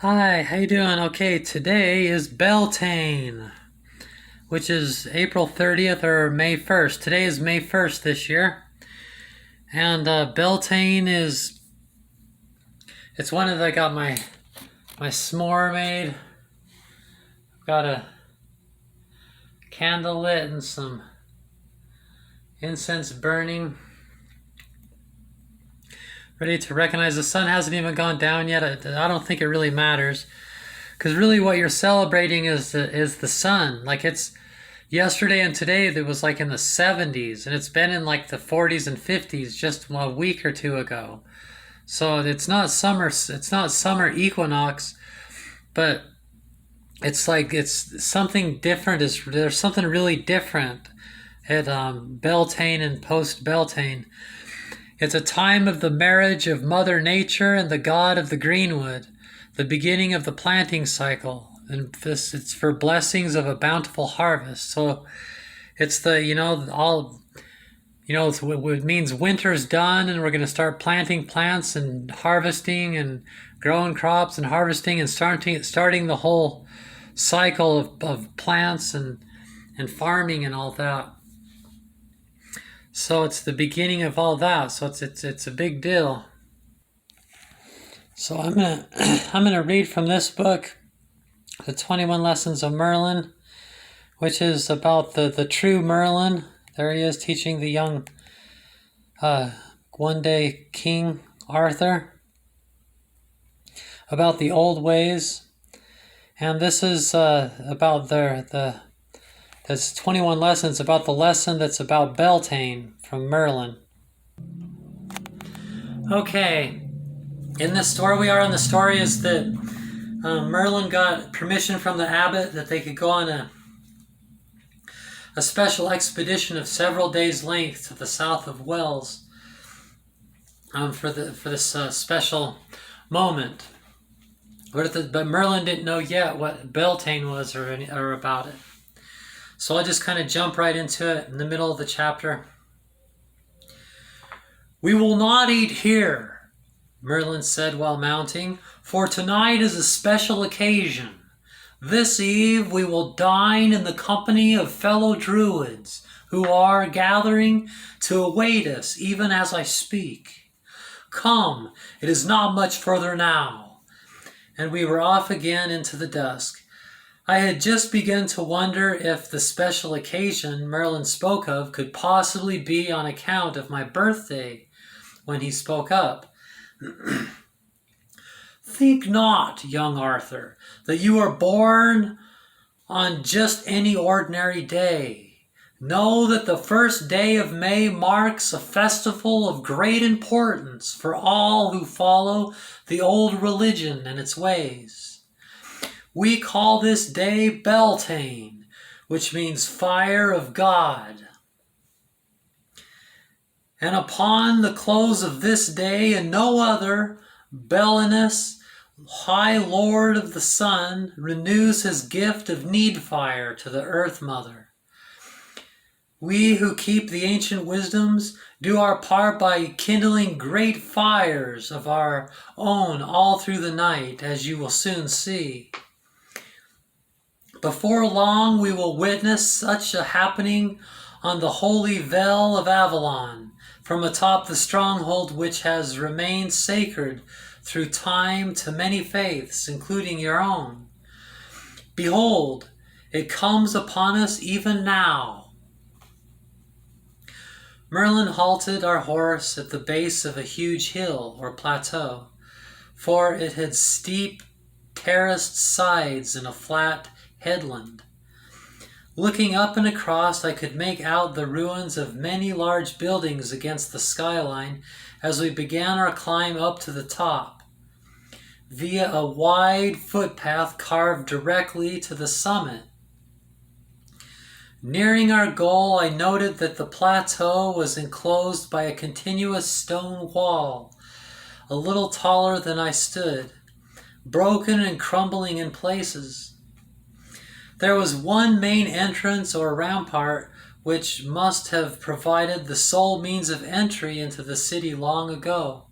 Hi, how you doing? Okay, today is Beltane, which is April 30th or May 1st. Today is May 1st this year. And Beltane it's one of I got my s'more made. Got a candle lit and some incense burning. Ready to recognize the sun hasn't even gone down yet. I don't think it really matters. Because really what you're celebrating is the sun. Like it's yesterday and today it was like in the 70s, and it's been in like the 40s and 50s just a week or two ago. So it's not summer equinox, but it's something different. There's something really different at Beltane and post Beltane. It's a time of the marriage of Mother Nature and the god of the greenwood, the beginning of the planting cycle, and it's for blessings of a bountiful harvest. So it's it means winter's done and we're going to start planting plants and harvesting and growing crops and harvesting and starting the whole cycle of plants and farming and all that. So it's the beginning of all that. So it's a big deal. So I'm gonna read from this book, the 21 Lessons of Merlin, which is about the true Merlin. There he is teaching the young one day King Arthur about the old ways. And this is about there's 21 lessons about the lesson that's about Beltane from Merlin. Okay, in this story the story is that Merlin got permission from the abbot that they could go on a special expedition of several days' length to the south of Wales for this special moment. But Merlin didn't know yet what Beltane was or about it. So I'll just kind of jump right into it in the middle of the chapter. "We will not eat here," Merlin said while mounting, "for tonight is a special occasion. This eve we will dine in the company of fellow druids who are gathering to await us even as I speak. Come, it is not much further now." And we were off again into the dusk. I had just begun to wonder if the special occasion Merlin spoke of could possibly be on account of my birthday when he spoke up. "Think not, young Arthur, that you are born on just any ordinary day. Know that the first day of May marks a festival of great importance for all who follow the old religion and its ways. We call this day Beltane, which means fire of God. And upon the close of this day and no other, Belinus, High Lord of the Sun, renews his gift of need fire to the Earth Mother. We who keep the ancient wisdoms do our part by kindling great fires of our own all through the night, as you will soon see. Before long we will witness such a happening on the holy Vale of Avalon, from atop the stronghold which has remained sacred through time to many faiths, including your own. Behold, it comes upon us even now." Merlin halted our horse at the base of a huge hill or plateau, for it had steep, terraced sides and a flat headland. Looking up and across, I could make out the ruins of many large buildings against the skyline as we began our climb up to the top, via a wide footpath carved directly to the summit. Nearing our goal, I noted that the plateau was enclosed by a continuous stone wall, a little taller than I stood, broken and crumbling in places. There was one main entrance or rampart which must have provided the sole means of entry into the city long ago.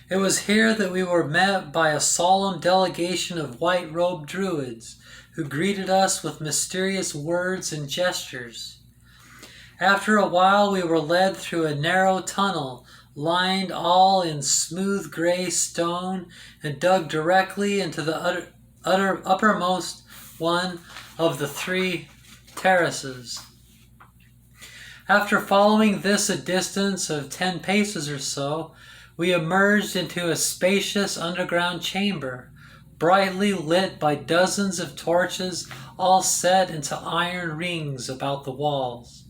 It was here that we were met by a solemn delegation of white-robed druids who greeted us with mysterious words and gestures. After a while, we were led through a narrow tunnel, lined all in smooth gray stone and dug directly into the uppermost one of the 3 terraces. After following this a distance of 10 paces or so, we emerged into a spacious underground chamber, brightly lit by dozens of torches, all set into iron rings about the walls.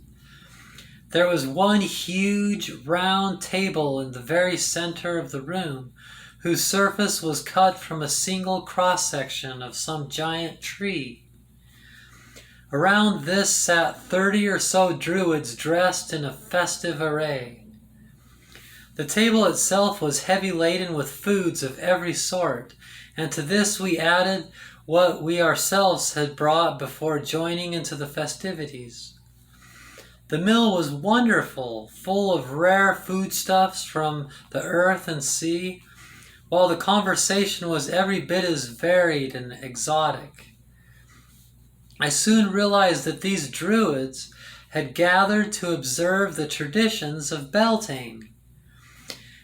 There was one huge round table in the very center of the room, whose surface was cut from a single cross-section of some giant tree. Around this sat 30 or so druids dressed in a festive array. The table itself was heavy laden with foods of every sort, and to this we added what we ourselves had brought before joining into the festivities. The meal was wonderful, full of rare foodstuffs from the earth and sea, while the conversation was every bit as varied and exotic. I soon realized that these druids had gathered to observe the traditions of Beltane,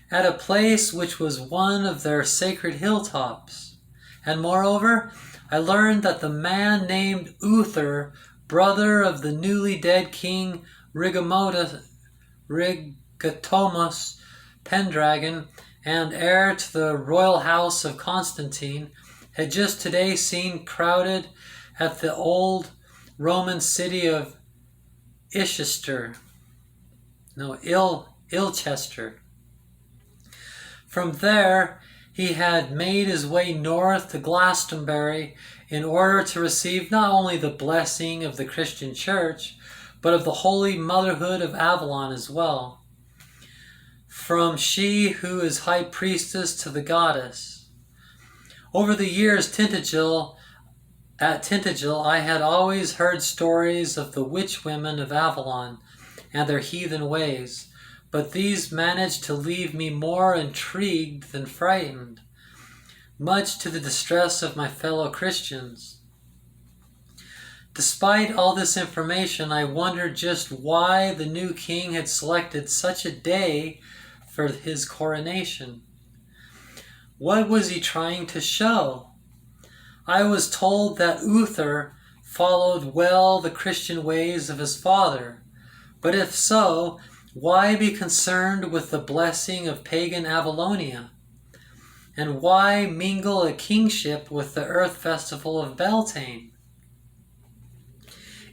at a place which was one of their sacred hilltops. And moreover, I learned that the man named Uther, brother of the newly dead king Rigatomus Pendragon, and heir to the royal house of Constantine, had just today seen crowded at the old Roman city of Ilchester. From there, he had made his way north to Glastonbury in order to receive not only the blessing of the Christian Church, but of the holy motherhood of Avalon as well, from she who is high priestess to the goddess. Over the years at Tintagel, I had always heard stories of the witch women of Avalon and their heathen ways, but these managed to leave me more intrigued than frightened, much to the distress of my fellow Christians. Despite all this information, I wondered just why the new king had selected such a day for his coronation. What was he trying to show? I was told that Uther followed well the Christian ways of his father, but if so, why be concerned with the blessing of pagan Avalonia? And why mingle a kingship with the earth festival of Beltane?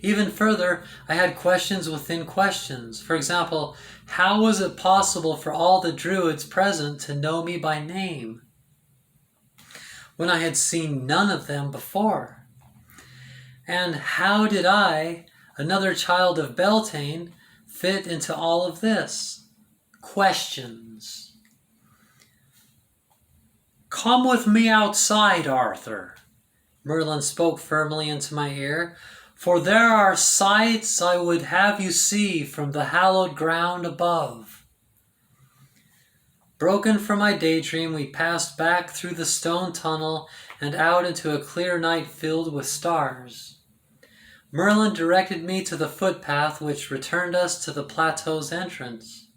Even further, I had questions within questions. For example, how was it possible for all the druids present to know me by name, when I had seen none of them before? And how did I, another child of Beltane, fit into all of this? Questions. "Come with me outside, Arthur," Merlin spoke firmly into my ear, "for there are sights I would have you see from the hallowed ground above." Broken from my daydream, we passed back through the stone tunnel and out into a clear night filled with stars. Merlin directed me to the footpath which returned us to the plateau's entrance.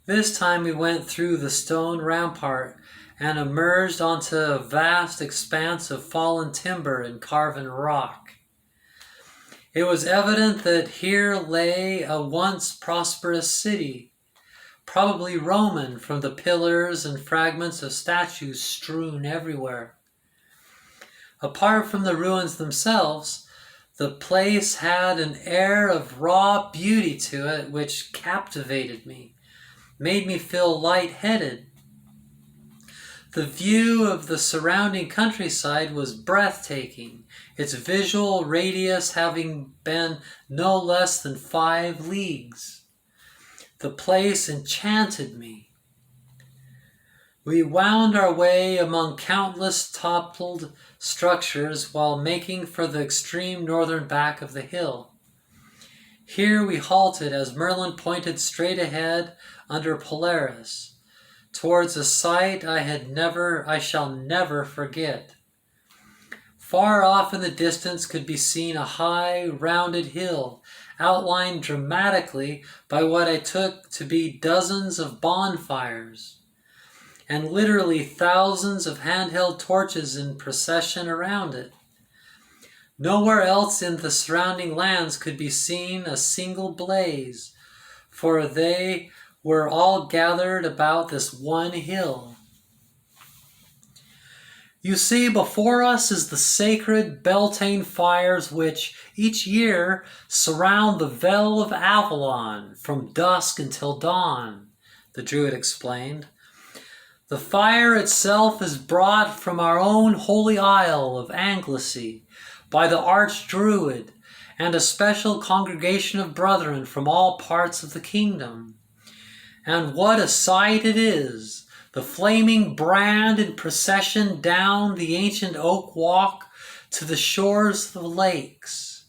This time we went through the stone rampart and emerged onto a vast expanse of fallen timber and carven rock. It was evident that here lay a once prosperous city, probably Roman from the pillars and fragments of statues strewn everywhere. Apart from the ruins themselves, the place had an air of raw beauty to it which captivated me, made me feel lightheaded. The view of the surrounding countryside was breathtaking, its visual radius having been no less than 5 leagues. The place enchanted me. We wound our way among countless toppled structures while making for the extreme northern back of the hill. Here we halted as Merlin pointed straight ahead under Polaris, towards a sight I shall never forget. Far off in the distance could be seen a high, rounded hill, outlined dramatically by what I took to be dozens of bonfires, and literally thousands of handheld torches in procession around it. Nowhere else in the surrounding lands could be seen a single blaze, for they were all gathered about this one hill. You see, before us is the sacred Beltane Fires which, each year, surround the Vale of Avalon from dusk until dawn, the Druid explained. The fire itself is brought from our own holy isle of Anglesey by the Archdruid and a special congregation of brethren from all parts of the kingdom. And what a sight it is! The flaming brand in procession down the ancient oak walk to the shores of the lakes,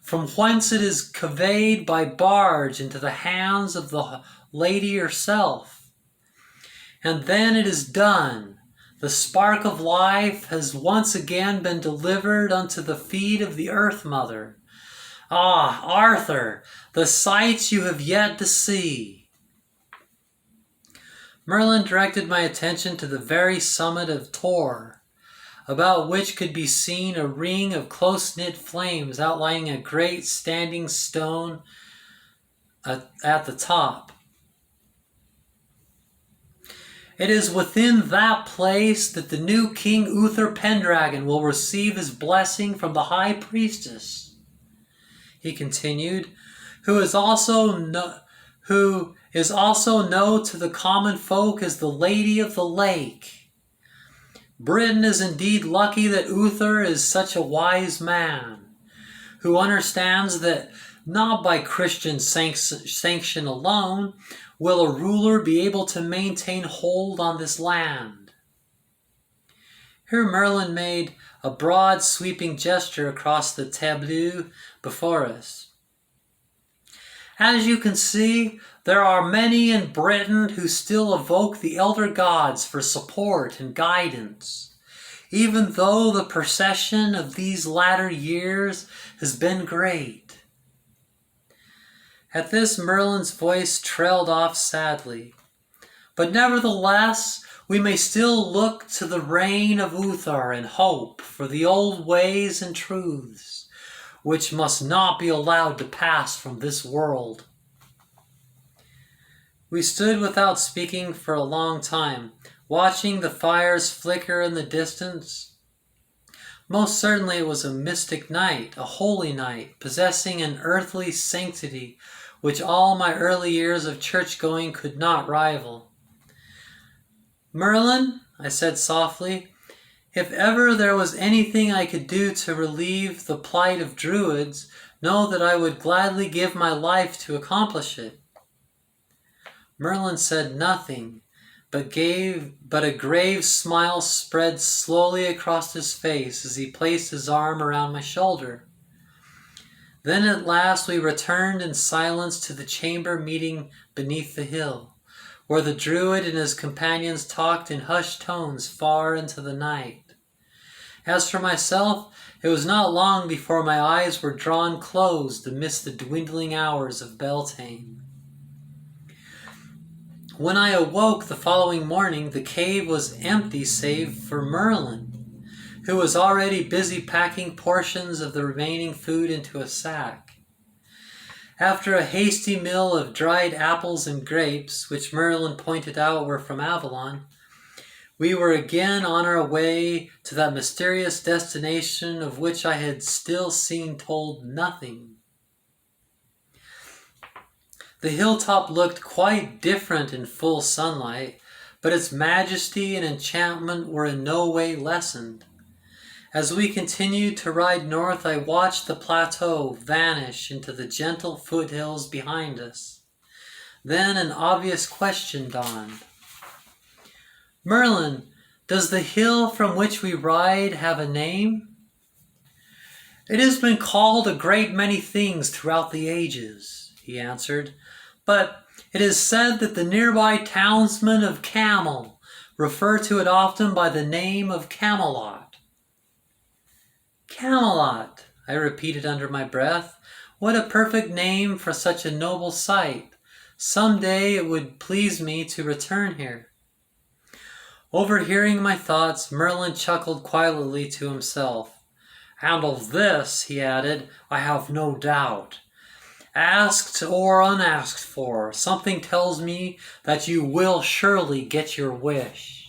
from whence it is conveyed by barge into the hands of the lady herself. And then it is done. The spark of life has once again been delivered unto the feet of the Earth Mother. Ah, Arthur, the sights you have yet to see. Merlin directed my attention to the very summit of Tor, about which could be seen a ring of close-knit flames outlining a great standing stone at the top. It is within that place that the new King Uther Pendragon will receive his blessing from the High Priestess, he continued, who is also known to the common folk as the Lady of the Lake. Britain is indeed lucky that Uther is such a wise man, who understands that not by Christian sanction alone will a ruler be able to maintain hold on this land. Here Merlin made a broad sweeping gesture across the tableau before us. As you can see, there are many in Britain who still evoke the elder gods for support and guidance, even though the procession of these latter years has been great. At this, Merlin's voice trailed off sadly. But nevertheless, we may still look to the reign of Uther and hope for the old ways and truths, which must not be allowed to pass from this world. We stood without speaking for a long time, watching the fires flicker in the distance. Most certainly it was a mystic night, a holy night, possessing an earthly sanctity which all my early years of church-going could not rival. Merlin, I said softly, if ever there was anything I could do to relieve the plight of druids, know that I would gladly give my life to accomplish it. Merlin said nothing, but a grave smile spread slowly across his face as he placed his arm around my shoulder. Then at last we returned in silence to the chamber meeting beneath the hill, where the druid and his companions talked in hushed tones far into the night. As for myself, it was not long before my eyes were drawn closed amidst the dwindling hours of Beltane. When I awoke the following morning, the cave was empty save for Merlin, who was already busy packing portions of the remaining food into a sack. After a hasty meal of dried apples and grapes, which Merlin pointed out were from Avalon, we were again on our way to that mysterious destination of which I had still seen told nothing. The hilltop looked quite different in full sunlight, but its majesty and enchantment were in no way lessened. As we continued to ride north, I watched the plateau vanish into the gentle foothills behind us. Then an obvious question dawned. Merlin, does the hill from which we ride have a name? It has been called a great many things throughout the ages, he answered, but It is said that the nearby townsmen of Camel refer to it often by the name of Camelot. Camelot, I repeated under my breath. What a perfect name for such a noble site. Some day it would please me to return here. Overhearing my thoughts, Merlin chuckled quietly to himself. And of this, he added, I have no doubt. Asked or unasked for, something tells me that you will surely get your wish.